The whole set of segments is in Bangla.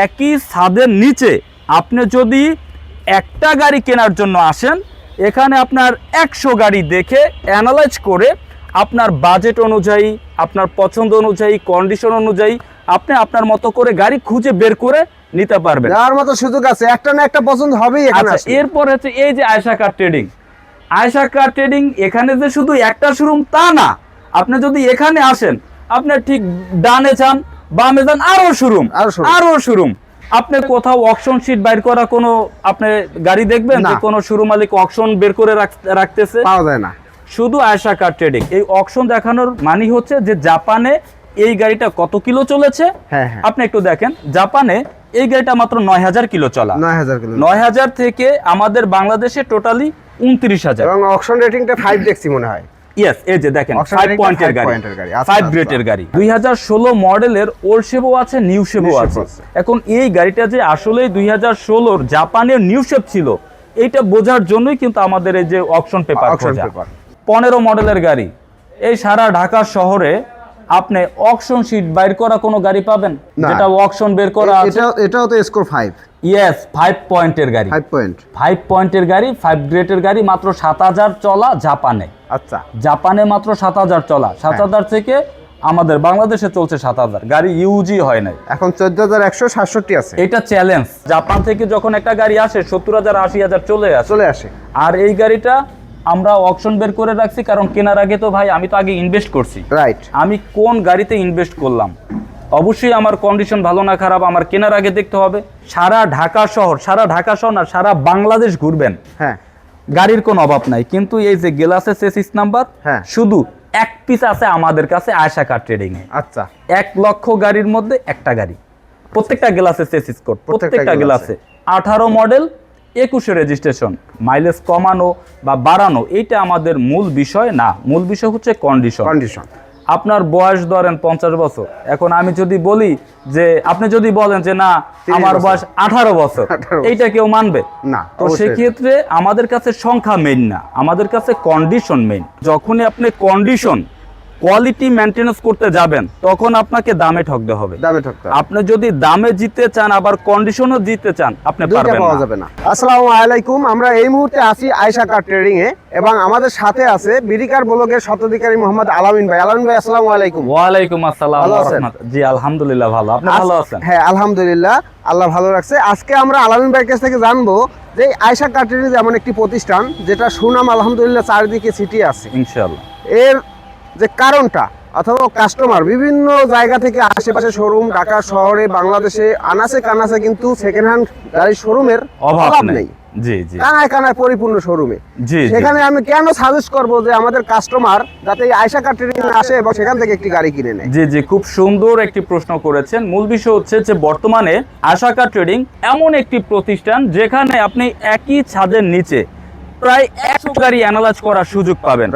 একই ছাদের নিচে আপনি যদি একটা গাড়ি কেনার জন্য আসেন, এখানে আপনার 100 গাড়ি দেখে অ্যানালাইজ করে আপনার বাজেট অনুযায়ী, আপনার পছন্দ অনুযায়ী, কন্ডিশন অনুযায়ী আপনি আপনার মতো করে গাড়ি খুঁজে বের করে নিতে পারবেন। যার মতো সুযোগ আছে, একটা না একটা পছন্দ হবেই এখানে। আচ্ছা, এরপর হচ্ছে এই যে আয়েশা কার ট্রেডিং। আয়েশা কার ট্রেডিং এখানে যে শুধু একটা শোরুম তা না, আপনি যদি এখানে আসেন, আপনি ঠিক ডানে যান, বামে যান, আরো শোরুম। আপনি কোথাও অকশন শিট বাইর করা কোনো আপনি গাড়ি দেখবেন যে কোনো শোরুম মালিক অকশন বের করে রাখতেছে? পাওয়া যায় না। শুধু আয়েশা কার ট্রেডিং। এই অকশন দেখানোর মানে হচ্ছে যে জাপানে এই গাড়িটা কত কিলো চলেছে। আপনি একটু দেখেন, জাপানে এই গাড়িটা মাত্র 9000 কিলো চলা। 9000 থেকে আমাদের বাংলাদেশে টোটালি 29000। এবং অকশন রেটিংটা 5 দেখছি মনে হয়। ইয়েস, এই যে দেখেন 5 পয়েন্টের গাড়ি, 5 গ্রেডের গাড়ি। 2016 মডেলের ওল্ড শেপও আছে, নিউ শেপও আছে। এখন এই গাড়িটা যে আসলে 2016 জাপানের নিউ শেপ ছিল, এইটা বোঝার জন্যই কিন্তু আমাদের এই যে অকশন পেপার খোঁজা। 15 মডেলের গাড়ি, এই সারা ঢাকা শহরে আপনি অকশন শীট বাইর করা কোনো গাড়ি পাবেন যেটা অকশন বের করা আছে? এটাও তো স্কোর 5। ইয়েস, 5 পয়েন্টের গাড়ি। 5 পয়েন্টের গাড়ি, 5 গ্রেডের গাড়ি, মাত্র 7000 চলা জাপানে। আচ্ছা, জাপানে মাত্র 7000 চলা। 7000 থেকে আমাদের বাংলাদেশে চলছে 7000। গাড়ি ইউজি হয় নাই, এখন 14167 আছে। এটা চ্যালেঞ্জ। জাপান থেকে যখন একটা গাড়ি আসে 70000 80000 চলে আসে। আর এই গাড়িটা আমরা অকশন বের করে রাখছি, কারণ কেনার আগে তো ভাই আমি তো আগে ইনভেস্ট করছি। রাইট, আমি কোন গাড়িতে ইনভেস্ট করলাম, অবশ্যই আমার কন্ডিশন ভালো না খারাপ আমার কেনার আগে দেখতে হবে। সারা ঢাকা শহর না, সারা বাংলাদেশ ঘুরবেন, গাড়ির কোনো অভাব নাই। কিন্তু এই যে গ্লাসের চেসিস নাম্বার শুধু এক পিস আছে আমাদের কাছে আয়েশা কার ট্রেডিং এ। আচ্ছা, 1 লক্ষ গাড়ির মধ্যে একটা গাড়ি, প্রত্যেকটা গ্লাসে চেসিস কোড, প্রত্যেকটা গ্লাসে 18 মডেল 21 রেজিস্ট্রেশন। মাইলেজ কমানো বা বাড়ানো এইটা আমাদের মূল বিষয় না, মূল বিষয় হচ্ছে কন্ডিশন। আপনার বয়স ধরেন 50 বছর, এখন আমি যদি বলি যে আপনি যদি বলেন যে না আমার বয়স 18 বছর, এইটা কেউ মানবে না। তো সেক্ষেত্রে আমাদের কাছে সংখ্যা মেইন না, আমাদের কাছে কন্ডিশন মেইন। যখনই আপনি কন্ডিশন কোয়ালিটি মেইনটেনেন্স করতে যাবেন তখন আপনাকে দামে ঠকতে হবে। আপনি যদি দামে জিততে চান আবার কন্ডিশনও জিততে চান, আপনি পারবেন না। আসসালামু আলাইকুম, আমরা এই মুহূর্তে আছি আয়েশা কার ট্রেডিং এ এবং আমাদের সাথে আছে বিডিকার ব্লগের স্বত্বাধিকারী মোহাম্মদ আলামিন ভাই। আলামিন ভাই, আসসালামু আলাইকুম। ওয়া আলাইকুম আসসালাম ওয়া রাহমাতুল্লাহ। জি আলহামদুলিল্লাহ ভালো, আপনি ভালো আছেন? হ্যাঁ আলহামদুলিল্লাহ, আল্লাহ ভালো রাখছে। আজকে আমরা আলামিন ভাইয়ের কাছ থেকে জানবো যে আয়েশা কার ট্রেডিং এমন একটি প্রতিষ্ঠান যেটা সুনাম আলহামদুলিল্লাহ চারিদিকে ছিটিয়ে আছে ইনশাআল্লাহ। এর যে কারণটা অথবা কাস্টমার বিভিন্ন জায়গা থেকে আশেপাশে শোরুম, ঢাকা শহরে বাংলাদেশে আনাচে কানাচে কিন্তু সেকেন্ড হ্যান্ড গাড়ির শোরুমের অভাব নেই। জি জি, কানায় কানায় পরিপূর্ণ শোরুমে। সেখানে আমি কেন সাজেস্ট করব যে আমাদের কাস্টমার যাতে আয়েশা কার ট্রেডিং আসে এবং সেখান থেকে একটি গাড়ি কিনে নেয়। জি জি, খুব সুন্দর একটি প্রশ্ন করেছেন। মূল বিষয় হচ্ছে যে বর্তমানে আয়েশা কার ট্রেডিং এমন একটি প্রতিষ্ঠান যেখানে আপনি একই ছাদের নিচে প্রায় 100 গাড়ি অ্যানালাইজ করার সুযোগ পাবেন।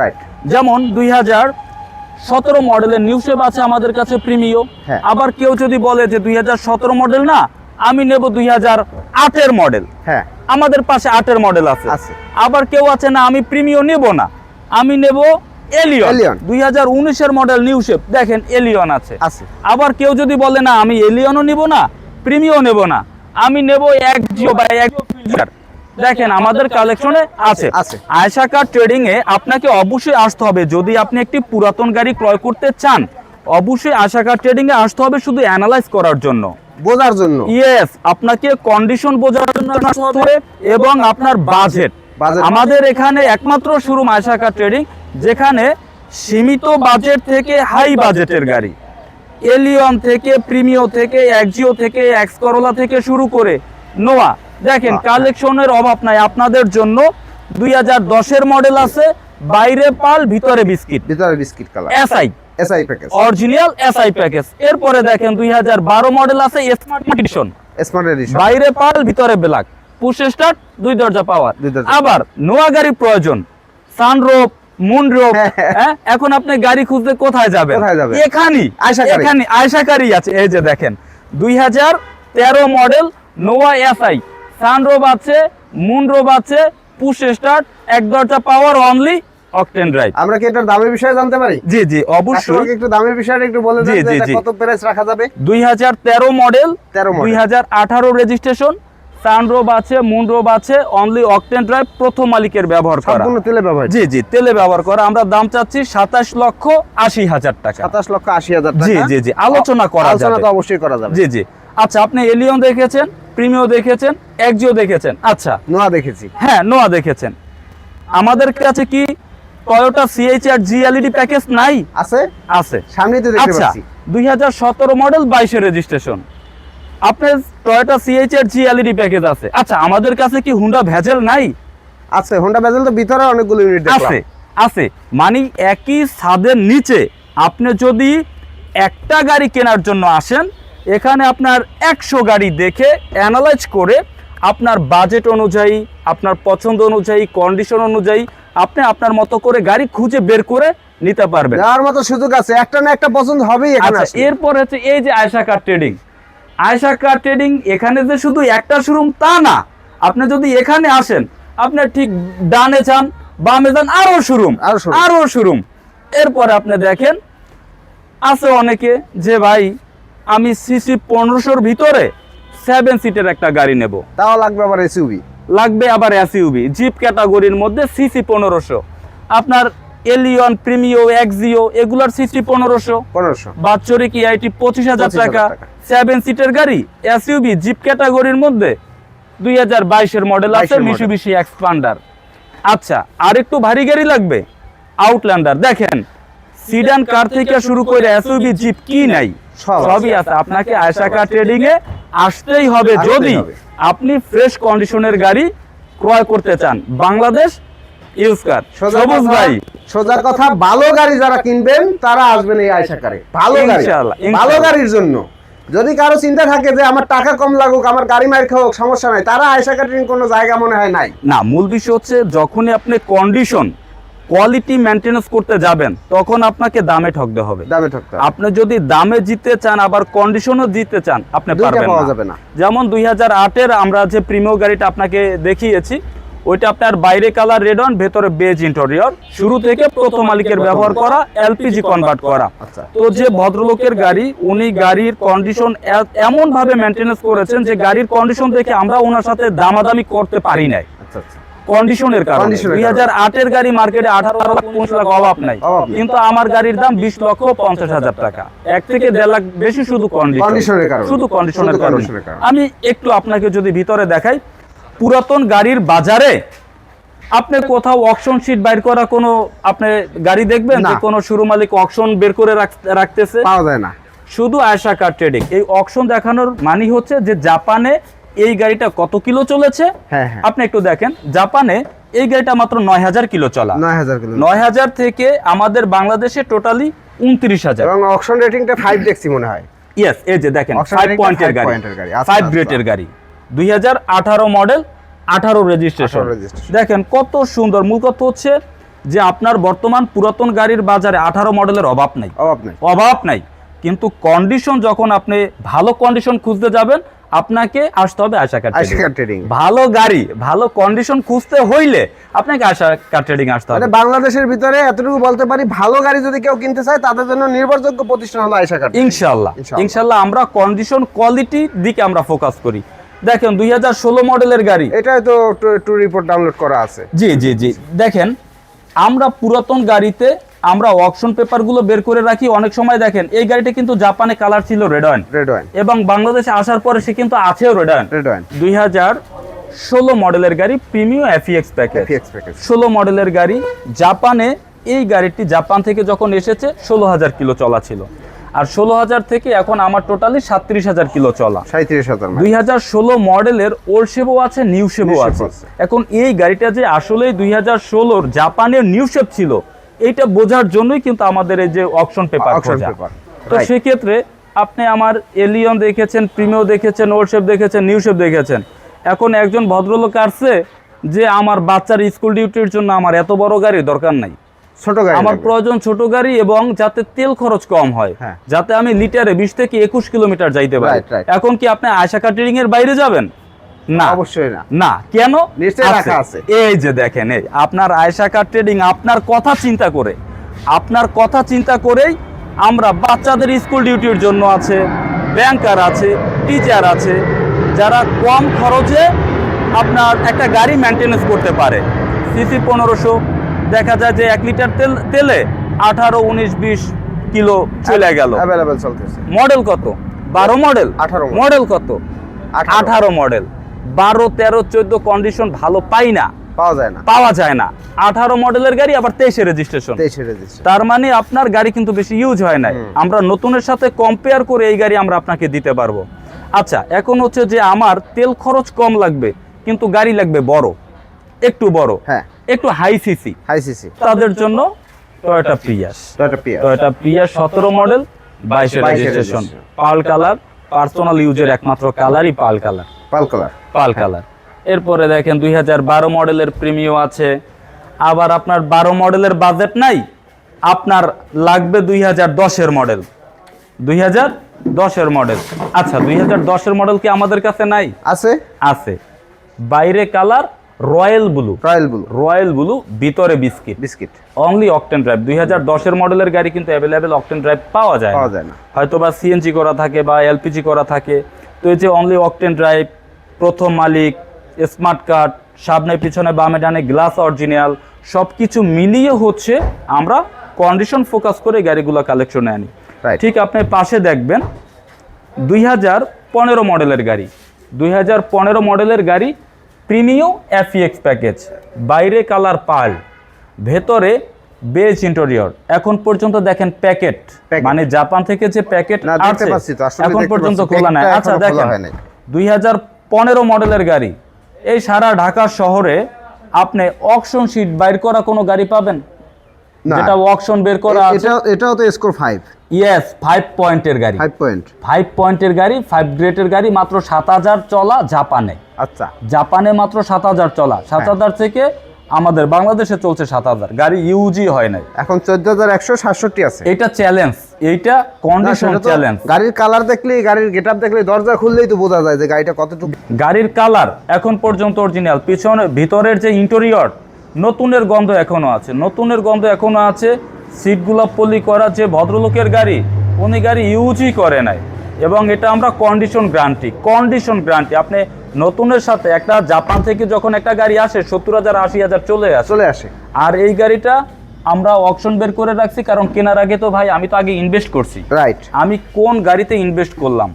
যেমন 2017 মডেলের নিউ শেপ আছে আমাদের কাছে প্রিমিও। আবার কেউ যদি বলে যে 2017 মডেল না, আমি নেব 2008 মডেল, আমাদের পাশে 8 মডেল আছে। আবার কেউ আছে না আমি প্রিমিও নেব না, আমি নেব এলিয়ন 2019 মডেল নিউ শেপ, দেখেন এলিয়ন আছে। আবার কেউ যদি বলে না আমি এলিয়নও নেব না, প্রিমিও নেব না, আমি নেব একজিও বা একজিও, দেখেন আমাদের কালেকশনে আছে। আয়েশা কার ট্রেডিং এ আপনাকে অবশ্যই আসতে হবে। যদি আপনি একটি পুরাতন গাড়ি ক্রয় করতে চান, অবশ্যই আয়েশা কার ট্রেডিং এ আসতে হবে শুধু অ্যানালাইজ করার জন্য, বোঝার জন্য। ইয়েস, আপনাকে কন্ডিশন বোঝার জন্য আসতে হবে এবং আপনার বাজেট। আমাদের এখানে একমাত্র শোরুম আয়েশা কার ট্রেডিং যেখানে সীমিত বাজেট থেকে হাই বাজেটের গাড়ি, এলিয়ন থেকে, প্রিমিও থেকে, একজিও থেকে, এক্স করোলা থেকে শুরু করে নোয়া, দেখেন কালেকশনের অভাব নাই আপনাদের জন্য। 2010 মডেল আছে, বাইরে পাল ভিতরে biscuit colour, SI package, original SI package. এরপরে দেখেন 2012 মডেল আছে স্মার্ট এডিশন, বাইরে পাল ভিতরে ব্ল্যাক, পুশ স্টার্ট, 2 দরজা পাওয়ার। আবার নোয়া গাড়ি প্রয়োজন, সানরুফ, মুনরুফ, এখন আপনি গাড়ি খুঁজতে কোথায় যাবেন? এখানে আয়েশা কারই আছে। এই যে দেখেন 2013 মডেল নোয়া এসআই, সানরুফ আছে, মুনরুফ আছে, পুশ স্টার্ট, 1 দরজা পাওয়ার, অনলি অকটেন ড্রাইভ। আমরা কি এটার দামের বিষয়ে জানতে পারি? জি জি অবশ্যই। কাস্টমারকে একটু দামের বিষয়টা একটু বলে দেন যে এটা কত প্রাইস রাখা যাবে? 2013 মডেল, 2018 2018 রেজিস্ট্রেশন, সানরুফ আছে, মুনরুফ আছে, অনলি অকটেন ড্রাইভ, প্রথম মালিকের ব্যবহার করা, সম্পূর্ণ তেলে ব্যবহার। জি জি তেলে ব্যবহার করা। আমরা দাম চাচ্ছি 27,80,000 টাকা। 27,80,000 টাকা। জি জি জি আলোচনা করা যাবে, আলোচনা তো অবশ্যই করা যাবে। জি জি। আচ্ছা, আপনি এলিয়ন দেখেছেন, প্রিমিও দেখেছেন, এক্সিও দেখেছেন, আচ্ছা নোয়া দেখেছি। হ্যাঁ নোয়া দেখেছেন। আমাদের কাছে কি টয়োটা সিএইচআর জিএলইডি প্যাকেজ নাই? আছে আছে, সামনেই তো দেখতে আচ্ছা পাচ্ছি। 2017 মডেল 22 রেজিস্ট্রেশন, আপনার টয়োটা সিএইচআর জিএলইডি প্যাকেজ আছে। আচ্ছা, আমাদের কাছে কি হুন্ডা ভেজেল নাই? আছে, হোন্ডা ভেজেল তো ভিতরে অনেকগুলো ইউনিট দেখলাম। আছে আছে, মানে একই ছাদের নিচে আপনি যদি একটা গাড়ি কেনার জন্য আসেন, এখানে আপনার 100 গাড়ি দেখে অ্যানালাইজ করে আপনার বাজেট অনুযায়ী, আপনার পছন্দ অনুযায়ী, কন্ডিশন অনুযায়ী আপনি আপনার মতো করে গাড়ি খুঁজে বের করে নিতে পারবেন। যাওয়ার মতো সুযোগ আছে, একটা না একটা পছন্দ হবেই এখানে আচ্ছা, আসলে। এরপর হচ্ছে এই যে আয়েশা কার ট্রেডিং। আয়েশা কার ট্রেডিং এখানে যে শুধু একটা শোরুম তা না, আপনি যদি এখানে আসেন, আপনার ঠিক ডানে যান, বামে যান, আরো শোরুম, আরো শোরুম। এরপরে আপনি দেখেন আছে অনেকে যে ভাই আমি সিসি 1500-র ভিতরে 7 সিটের একটা গাড়ি নেব, তাও লাগবে আবার এসইউভি, লাগবে আবার এসইউভি জিপ ক্যাটাগরির মধ্যে সিসি 1500। আপনার এলিয়ন, প্রিমিও, এক্সিও এগুলার সিসি 1500, বাৎসরিক ইআইটি 25,000 টাকা। 7 সিটের গাড়ি এসইউভি জিপ ক্যাটাগরির মধ্যে 2022-এর মডেল আছে মিৎসুবিশি এক্সপান্ডার। আচ্ছা, আর একটু ভারী গাড়ি লাগবে, আউটল্যান্ডার। দেখেন সিডান কার থেকে শুরু করে এসইউভি জিপ কি নাই, সবই আছে। আপনাকে আয়েশা কার ট্রেডিং এ আসতেই হবে যদি আপনি ফ্রেশ কন্ডিশনের গাড়ি ক্রয় করতে চান। বাংলাদেশ ইউজ কার। সবুজ ভাই, সোজা কথা, ভালো গাড়ি যারা কিনবেন তারা আসবেন এই আয়েশা কারে। ভালো গাড়ি, ভালো গাড়ির জন্য। যদি কারো চিন্তা থাকে যে আমার টাকা কম লাগুক, আমার গাড়ি মার খাওক, সমস্যা নাই, তারা আয়েশা কাটিং কোনো জায়গা মনে হয় নাই। না, মূল বিষয় হচ্ছে যখনই আপনি কন্ডিশন, কোয়ালিটি মেইনটেনেন্স করতে যাবেন, তখন আপনাকে দামে ঠকতে হবে। দামে ঠকতে হবে। আপনি যদি দামে জিততে চান আবার কন্ডিশনও জিততে চান, আপনি পারবেন না। যেমন 2008-এর আমরা যে প্রিমিও গাড়িটা আপনাকে দেখিয়েছি, ওইটা আপনার বাইরে কালার রেড অন, ভেতরে বেজ ইন্টেরিয়র, শুরু থেকে প্রথম মালিকের ব্যবহার করা, এলপিজি কনভার্ট করা। তো যে ভদ্রলোকের গাড়ি, উনি গাড়ির কন্ডিশন এমন ভাবে মেইনটেনেন্স করেছেন যে গাড়ির কন্ডিশন দেখে আমরা ওনার সাথে দামাদামি করতে পারি নাই। কন্ডিশনের কারণে 2008-এর গাড়ি মার্কেটে 18-19 লাখ অভাব নাই, কিন্তু আমার গাড়ির দাম 20,50,000 টাকা, 1 থেকে 1.5 লাখ বেশি শুধু কন্ডিশনের কারণে, শুধু কন্ডিশনের কারণে। আমি একটু আপনাকে যদি ভিতরে দেখাই, পুরাতন গাড়ির বাজারে আপনি কোথাও অকশন শীট বাইর করা কোনো আপনি গাড়ি দেখবেন যে কোনো শোরুম মালিক অকশন বের করে রাখতেছে? পাওয়া যায় না। শুধু আয়েশা কার ট্রেডিং। এই অকশন দেখানোর মানে হচ্ছে যে জাপানে এই গাড়িটা কত কিলো চলেছে। আপনি একটু দেখেন, জাপানে এই গাড়িটা মাত্র 9,000 কিলো চলা। 9,000 থেকে আমাদের বাংলাদেশে টোটালি 29,000। এবং অকশন রেটিংটা 5 দেখছি মনে হয়। ইয়েস, এই যে দেখেন 5 পয়েন্টের গাড়ি, 5 গ্রেডের গাড়ি, 2018 মডেল, 18 রেজিস্ট্রেশন। দেখেন কত সুন্দর। মূল কথা হচ্ছে যে আপনার বর্তমান পুরাতন গাড়ির বাজারে 18 মডেলের অভাব নাই, কিন্তু কন্ডিশন যখন আপনি ভালো কন্ডিশন খুঁজতে যাবেন, আপনাকে আসতে হবে আয়েশা কার ট্রেডিং। ভালো গাড়ি, ভালো কন্ডিশন খুঁজতে হইলে আপনাকে আয়েশা কার ট্রেডিং আসতে হবে। বাংলাদেশের ভিতরে এতটুকু বলতে পারি, ভালো গাড়ি যদি কেউ কিনতে চায় তাদের জন্য নির্ভরযোগ্য প্রতিষ্ঠান হলো আয়েশা কার। ইনশাআল্লাহ আমরা কন্ডিশন, কোয়ালিটি দিকে আমরা ফোকাস করি। দেখেন 2016 মডেলের গাড়ি, এটাই তো টু রিপোর্ট ডাউনলোড করা আছে। জি জি জি, দেখেন আমরা পুরাতন গাড়িতে আমরা অকশন পেপারগুলো বের করে রাখি। অনেক সময় দেখেন এই গাড়িটা কিন্তু জাপানে কালার ছিল রেড ওয়াইন, এবং বাংলাদেশে আসার পরে সে কিন্তু আছেও রেড ওয়াইন। 2016 মডেলের গাড়ি, প্রিমিও এফইএক্স প্যাকেজ, 16 মডেলের গাড়ি। জাপানে এই গাড়িটি জাপান থেকে যখন এসেছে 16,000 কিলো চলা ছিল, আর 16,000 থেকে এখন আমার টোটালি 37,000 কিলো চলা। 2016 মডেলের ওল্ড শেপও আছে, নিউ শেপও আছে। এখন এই গাড়িটা যে আসলে 2016-র জাপানের নিউ শেপ ছিল, এইটা বোঝার জন্যই কিন্তু আমাদের এই যে অকশন পেপার খোঁজা। তো সেক্ষেত্রে আপনি আমার এলিয়ন দেখেছেন, প্রিমিও দেখেছেন, ওল্ড শেপ দেখেছেন, নিউ শেপ দেখেছেন। এখন একজন ভদ্রলোক আসছে যে আমার বাচ্চার স্কুল ডিউটির জন্য আমার এত বড় গাড়ি দরকার নাই, ছোট গাড়ি আমার প্রয়োজন ছোট গাড়ি, এবং যাতে তেল খরচ কম হয়, যাতে আমি লিটারে 20 থেকে 21 কিলোমিটার যাইতে পারি। এখন কি আপনি আয়েশা কার ট্রেডিং এর বাইরে যাবেন? না অবশ্যই না। না কেন? নিশ্চয়ই রাখা আছে। এই যে দেখেন, এই আপনার আয়েশা কার ট্রেডিং আপনার কথা চিন্তা করেই আমরা বাচ্চাদের স্কুল ডিউটির জন্য আছে, ব্যাংকার আছে, টিচার আছে, যারা কম খরচে আপনার একটা গাড়ি মেনটেনেন্স করতে পারে। সিসি 1500 দেখা যায় যে 1 লিটার তেলে 18, 19, 20 কিলো চলে গেল। अवेलेबल চলতেছে। মডেল কত? 12 মডেল। 18 মডেল কত? 18 মডেল। 12, 13, 14 কন্ডিশন ভালো পাই না, পাওয়া যায় না। 18 মডেলের গাড়ি, আবার 23 রেজিস্ট্রেশন। তার মানে আপনার গাড়ি কিন্তু বেশি ইউজ হয় নাই। আমরা নতুনের সাথে কম্পেয়ার করে এই গাড়ি আমরা আপনাকে দিতে পারবো। আচ্ছা, এখন হচ্ছে যে আমার তেল খরচ কম লাগবে কিন্তু গাড়ি লাগবে বড়, একটু বড়, হ্যাঁ, একটু হাই সিসি। তাদের জন্য Toyota Prius 17 model, 22 registration, pearl colour, personal ইউজের একমাত্র কালারই পার্ল কালার। এরপরে দেখেন 2012 মডেলের প্রিমিয়াম আছে। আবার আপনার 12 মডেলের বাজেট নাই, আপনার লাগবে 2010-এর মডেল। 2010-এর মডেল। আচ্ছা, 2010-এর মডেল কি আমাদের কাছে নাই? আছে। বাইরে কালার রয়্যাল ব্লু, ভিতরে বিস্কিট। Only octane drive. 2010-এর মডেলের গাড়ি কিন্তু অ্যাভেলেবেল অকটেন ড্রাইভ পাওয়া যায় না। হয়তো বা সিএনজি করা থাকে বা এলপিজি করা থাকে। তো এই যে অনলি অকটেন ড্রাইভ, প্রথম মালিক, স্মার্ট কার্ড, সামনে পিছনে বামে ডানে গ্লাস অরিজিনাল, সব কিছু মিলিয়ে হচ্ছে আমরা কন্ডিশন ফোকাস করে গাড়িগুলো কালেকশনে আনি। ঠিক আপনি পাশে দেখবেন 2015 মডেলের গাড়ি। 2015 মডেলের গাড়ি প্রিমিয়াম এফইএক্স প্যাকেজ, বাইরে কালার পার্ল, ভেতরে বেজ ইন্টেরিয়র। এখন পর্যন্ত দেখেন প্যাকেট, মানে জাপান থেকে যে প্যাকেট আছে এখন পর্যন্ত খোলা নাই। আচ্ছা দেখেন 2015 মডেলের গাড়ি, এই সারা ঢাকা শহরে আপনি অকশন শীট বাইর করা কোনো গাড়ি পাবেন? যেটা অকশন বের করা আছে, এটাও তো স্কোর 5। ইয়েস, 5 পয়েন্টের গাড়ি। 5 পয়েন্টের গাড়ি, 5 গ্রেডের গাড়ি, মাত্র 7000 চলা জাপানে। আচ্ছা, জাপানে মাত্র 7000 চলা। 7000 থেকে আমাদের বাংলাদেশে চলছে 7000। গাড়ি ইউজি হয় নাই, এখন 14167 আছে। এটা চ্যালেঞ্জ, এইটা কন্ডিশন চ্যালেঞ্জ। গাড়ির কালার দেখলেই, গাড়ির গেটআপ দেখলেই, দরজা খুললেই তো বোঝা যায় যে গাড়িটা কতটুকু। গাড়ির কালার এখন পর্যন্ত অরিজিনাল, পিছনে ভিতরের যে ইন্টেরিয়র নতুনের গন্ধ এখনো আছে। সিটগুলো পলি করা। যে ভদ্রলোকের গাড়ি, উনি গাড়ি ইউজই করে নাই, এবং এটা আমরা কন্ডিশন গ্যারান্টি। আপনি নতুনের সাথে একটা জাপান থেকে যখন একটা গাড়ি আসে 70,000 80,000 চলে আসে। আর এই গাড়িটা আমরা অকশন বের করে রাখছি, কারণ কেনার আগে তো ভাই আমি তো আগে ইনভেস্ট করছি। রাইট, আমি কোন গাড়িতে ইনভেস্ট করলাম,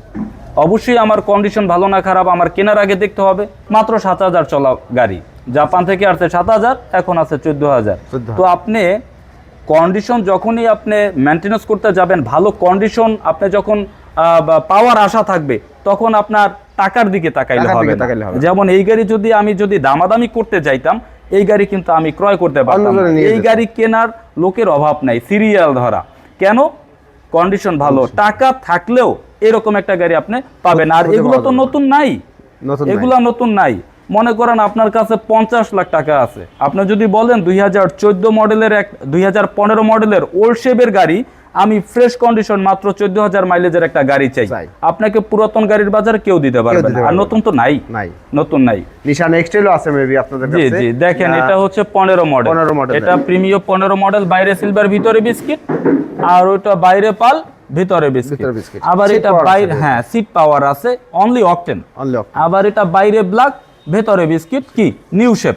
অবশ্যই আমার কন্ডিশন ভালো না খারাপ আমার কেনার আগে দেখতে হবে। মাত্র 7000 চলা গাড়ি, জাপান থেকে আসছে 7000, এখন আছে 14000। তো আপনি কন্ডিশন যখনই আপনি মেনটেনেন্স করতে যাবেন, ভালো কন্ডিশন আপনি যখন পাওয়ার আশা থাকবে, তখন আপনার টাকার দিকে তাকাইলে হবে। যেমন এই গাড়ি আমি যদি দামাদামি করতে যাইতাম, এই গাড়ি কিন্তু আমি ক্রয় করতে পারতাম। এই গাড়ি কেনার লোকের অভাব নাই, সিরিয়াল ধরা। কেন? কন্ডিশন ভালো, টাকা থাকলেও এরকম একটা গাড়ি আপনি পাবেন। আর এগুলো তো নতুন নাই। মনে করেন আপনার কাছে 50 লাখ টাকা আছে, আপনি যদি বলেন 2014 মডেলের 2015 মডেলের ওল্ড শেপের গাড়ি আমি ফ্রেশ কন্ডিশন মাত্র 14000 মাইলেজের একটা গাড়ি চাই, আপনাকে পুরাতন গাড়ির বাজারে কেউ দিতে পারবে না। আর নতুন তো নাই। নিশান এক্সটেলও আছে মেবি আপনাদের কাছে। জি দেখেন, এটা হচ্ছে 15 মডেল। এটা প্রিমিয়াম 15 মডেল, বাইরে সিলভার ভিতরে বিস্কিট, আর ওটা বাইরে পাল ভিতরে বিস্কিট। আবার এটা বাইরে সিট পাওয়ার আছে, অনলি অকটেন। আবার এটা বাইরে ব্ল্যাক, ভেতরে বিস্কিট, কি নিউ শেপ।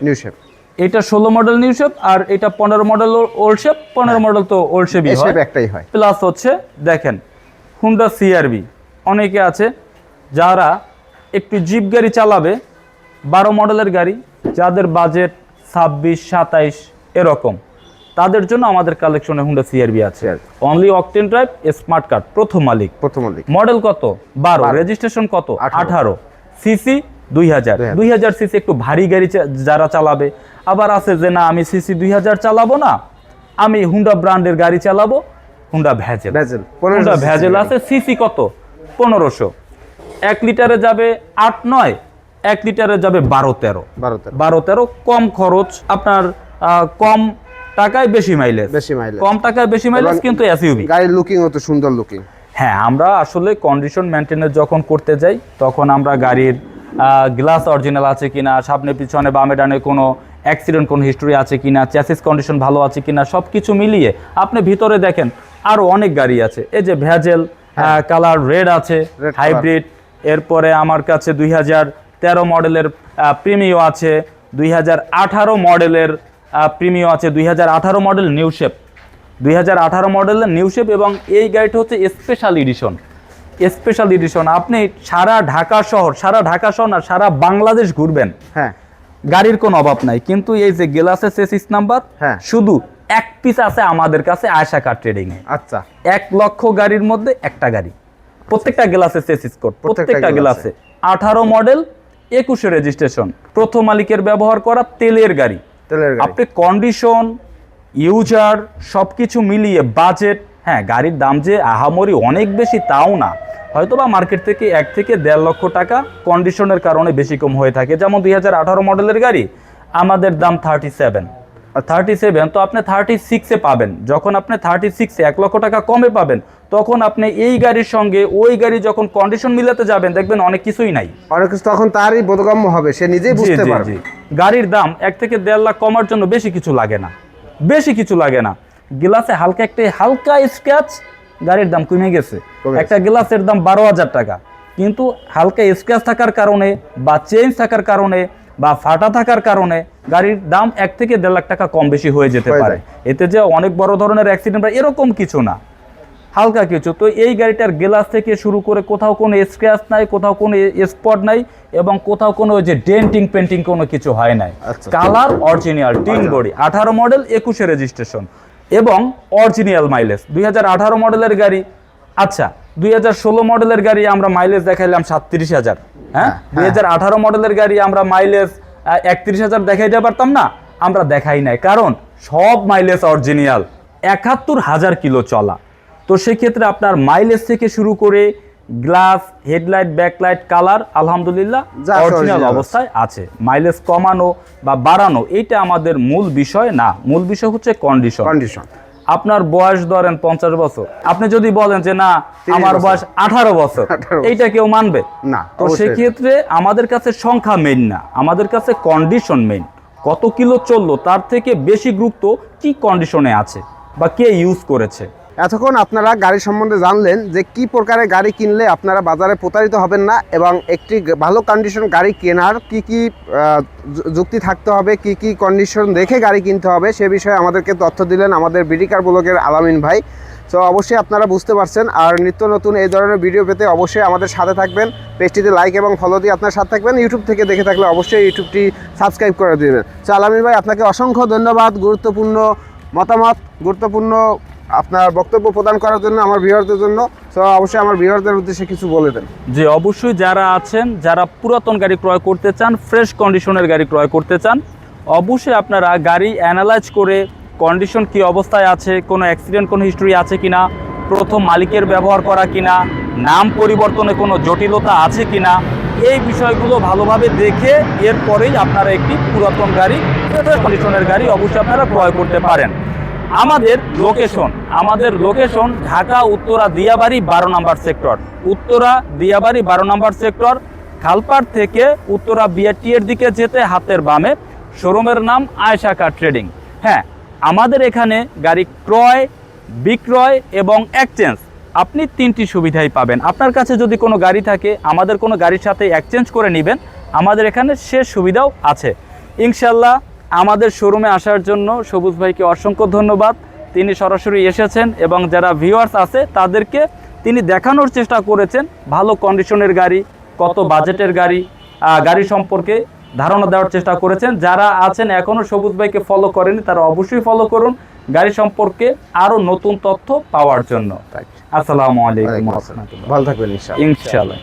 এটা 16 মডেল নিউ শেপ, আর এটা 15 মডেল ওল্ড শেপ। 15 মডেল তো ওল্ড শেপই হয়, একটাই হয়। প্লাস হচ্ছে দেখেন হুন্ডা সিআরভি। অনেকে আছে যারা একটু জিপ গাড়ি চালাবে, 12 মডেলের গাড়ি, যাদের বাজেট 26, 27 এরকম, তাদের জন্য আমাদের কালেকশনে হুন্ডা সিআরভি আছে। Only octane drive, smart card, প্রথম মালিক। মডেল কত? 12, রেজিস্ট্রেশন কত? 18, সিসি 2000 সিসি। একটু ভারী গাড়ি যারা চালাবে, আবার আছে যে না আমি সিসি 2000 চালাবো না, আমি হুন্ডা ব্র্যান্ডের গাড়ি চালাবো, হুন্ডা ভ্যাজেল আছে। সিসি কত? 1500। 1 লিটারে যাবে 8-9, 1 লিটারে যাবে 12-13। কম খরচ, আপনার কম টাকায় বেশি মাইলেজ। কম টাকায় বেশি মাইলেজ, কিন্তু এসইউভি। গাড়ির লুকিং অত সুন্দর লুকিং। হ্যাঁ, আমরা আসলে কন্ডিশন মেইনটেনেন্স যখন করতে যাই, তখন আমরা গাড়ির গ্লাস অরিজিনাল আছে কিনা, সামনে পিছনে বামে ডানে কোনো অ্যাক্সিডেন্ট কোনো হিস্টোরি আছে কিনা, চ্যাসিস কন্ডিশন ভালো আছে কিনা, সব কিছু মিলিয়ে আপনি ভিতরে দেখেন আরও অনেক গাড়ি আছে। এই যে ভেজেল কালার রেড আছে, হাইব্রিড। এরপরে আমার কাছে 2013 মডেলের প্রিমিও আছে, 2018 মডেলের প্রিমিও আছে, 2018 মডেল নিউ শেপ, 2018 মডেলের নিউ শেপ। এবং এই গাড়িটা হচ্ছে স্পেশাল এডিশন। স্পেশাল এডিশন আপনি সারা ঢাকা শহর না সারা বাংলাদেশ ঘুরবেন, হ্যাঁ, গাড়ির কোনো অভাব নাই। কিন্তু এই যে গ্লাসের চেসিস নাম্বার শুধু এক পিস আছে আমাদের কাছে আয়েশা কার ট্রেডিং এ। আচ্ছা, 1 লক্ষ গাড়ির মধ্যে একটা গাড়ি, প্রত্যেকটা গ্লাসের চেসিস কোড, প্রত্যেকটা গ্লাসে 18 মডেল 21 রেজিস্ট্রেশন, প্রথম মালিকের ব্যবহার করা তেলের গাড়ি। আপনি কন্ডিশন, ইউজার সবকিছু মিলিয়ে বাজেট, হ্যাঁ গাড়ির দাম যে আহামরি অনেক বেশি তাও না, হয়তোবা মার্কেট থেকে 1 থেকে 1.5 লক্ষ টাকা কন্ডিশনের কারণে বেশি কম হয়ে থাকে। যেমন 2018 মডেলের গাড়ি আমাদের দাম 37, তো আপনি 36-এ পাবেন। যখন আপনি 36-এ 1 লক্ষ টাকা কমে পাবেন, তখন আপনি এই গাড়ির সঙ্গে ওই গাড়ি যখন কন্ডিশন মিলাতে যাবেন দেখবেন অনেক কিছুই নাই, অনেক কিছু তখন তারই বোধগম্য হবে, সে নিজেই বুঝতে পারবে। গাড়ির দাম 1 থেকে 1.5 লাখ কমার জন্য বেশি কিছু লাগে না। গ্লাসে হালকা স্ক্র্যাচ, গাড়ির দাম কমে গেছে। একটা গ্লাসের দাম 12,000 টাকা, কিন্তু হালকা স্ক্র্যাচ থাকার কারণে বা চেঞ্জ থাকার কারণে বা ফাটা থাকার কারণে গাড়ির দাম 1 থেকে 1.5 লাখ টাকা কম বেশি হয়ে যেতে পারে। এতে যে অনেক বড় ধরনের অ্যাক্সিডেন্ট বা এরকম কিছু না, হালকা কিছু। তো এই গাড়িটার গ্লাস থেকে শুরু করে কোথাও কোনো স্ক্র্যাচ নাই, কোথাও কোনো স্পট নাই, এবং কোথাও কোনো যে ডেন্টিং পেন্টিং কোনো কিছু হয় নাই। Colour original, tin body, 18 model 21 registration এবং অরিজিনাল মাইলেজ। 2018 মডেলের গাড়ি, আচ্ছা 2016 মডেলের গাড়ি আমরা মাইলেজ দেখাইলাম 37,000, হ্যাঁ 2018 মডেলের গাড়ি আমরা মাইলেজ 31,000 দেখাইতে পারতাম না, আমরা দেখাই নাই, কারণ সব মাইলেজ অরিজিনাল, 71,000 কিলো চলা। তো সেক্ষেত্রে আপনার মাইলেজ থেকে শুরু করে গ্লাস, হেডলাইট, ব্যাকলাইট, কালার আলহামদুলিল্লাহ অরিজিনাল অবস্থায় আছে। মাইলেজ কমানো বা বাড়ানো এইটা আমাদের মূল বিষয় না, মূল বিষয় হচ্ছে কন্ডিশন। আপনার বয়স ধরেন 50 বছর, আপনি যদি বলেন যে না আমার বয়স 18 বছর, এইটা কেউ মানবে না। তো সেক্ষেত্রে আমাদের কাছে সংখ্যা মেইন না, আমাদের কাছে কন্ডিশন মেইন। কত কিলো চললো তার থেকে বেশি গুরুত্ব কি কন্ডিশনে আছে বা কে ইউজ করেছে। এতক্ষণ আপনারা গাড়ি সম্বন্ধে জানলেন যে কি প্রকারের গাড়ি কিনলে আপনারা বাজারে প্রতারিত হবেন না, এবং একটি ভালো কন্ডিশন গাড়ি কেনার কি কি যুক্তি থাকতে হবে, কি কি কন্ডিশন দেখে গাড়ি কিনতে হবে, সে বিষয়ে আমাদেরকে তথ্য দিলেন আমাদের বিডিকার ব্লগের আলামিন ভাই। তো অবশ্যই আপনারা বুঝতে পারছেন। আর নিত্য নতুন এই ধরনের ভিডিও পেতে অবশ্যই আমাদের সাথে থাকবেন, পেজটিতে লাইক এবং ফলো দিয়ে আপনার সাথে থাকবেন। ইউটিউব থেকে দেখে থাকলে অবশ্যই ইউটিউবটি সাবস্ক্রাইব করে দেবেন। তো আলামিন ভাই আপনাকে অসংখ্য ধন্যবাদ গুরুত্বপূর্ণ মতামত, গুরুত্বপূর্ণ আপনার বক্তব্য প্রদান করার জন্য আমার ভিউয়ারদের জন্য। তো অবশ্যই আমার ভিউয়ারদের উদ্দেশ্যে কিছু বলে দেন। জি অবশ্যই, যারা আছেন যারা পুরাতন গাড়ি ক্রয় করতে চান, ফ্রেশ কন্ডিশনের গাড়ি ক্রয় করতে চান, অবশ্যই আপনারা গাড়ি অ্যানালাইজ করে কন্ডিশন কি অবস্থায় আছে, কোনো অ্যাক্সিডেন্ট কোনো হিস্টরি আছে কিনা, প্রথম মালিকের ব্যবহার করা কিনা, নাম পরিবর্তনে কোনো জটিলতা আছে কিনা, এই বিষয়গুলো ভালোভাবে দেখে এরপরেই আপনারা একটি পুরাতন গাড়ি, ফ্রেশ কন্ডিশনের গাড়ি অবশ্যই আপনারা ক্রয় করতে পারেন। আমাদের লোকেশন ঢাকা উত্তরা দিয়াবাড়ি 12 নম্বর সেক্টর, উত্তরা দিয়াবাড়ি 12 নম্বর সেক্টর, খালপাড় থেকে উত্তরা বিআরটি এর দিকে যেতে হাতের বামে। শোরুমের নাম আয়েশা কার ট্রেডিং। হ্যাঁ, আমাদের এখানে গাড়ি ক্রয়, বিক্রয় এবং এক্সচেঞ্জ আপনি 3টি সুবিধাই পাবেন। আপনার কাছে যদি কোনো গাড়ি থাকে আমাদের কোনো গাড়ির সাথে এক্সচেঞ্জ করে নেবেন, আমাদের এখানে সে সুবিধাও আছে ইনশাল্লাহ। আমাদের শোরুমে আসার জন্য সবুজ ভাইকে অসংখ্য ধন্যবাদ, তিনি সরাসরি এসেছেন এবং যারা ভিউয়ার্স আছে তাদেরকে তিনি দেখানোর চেষ্টা করেছেন ভালো কন্ডিশনের গাড়ি, কত বাজেটের গাড়ি সম্পর্কে ধারণা দেওয়ার চেষ্টা করেছেন। যারা আছেন এখনও সবুজ ভাইকে ফলো করেনি তারা অবশ্যই ফলো করুন গাড়ি সম্পর্কে আরও নতুন তথ্য পাওয়ার জন্য। আসসালামু আলাইকুম, ভালো থাকবেন ইনশাআল্লাহ।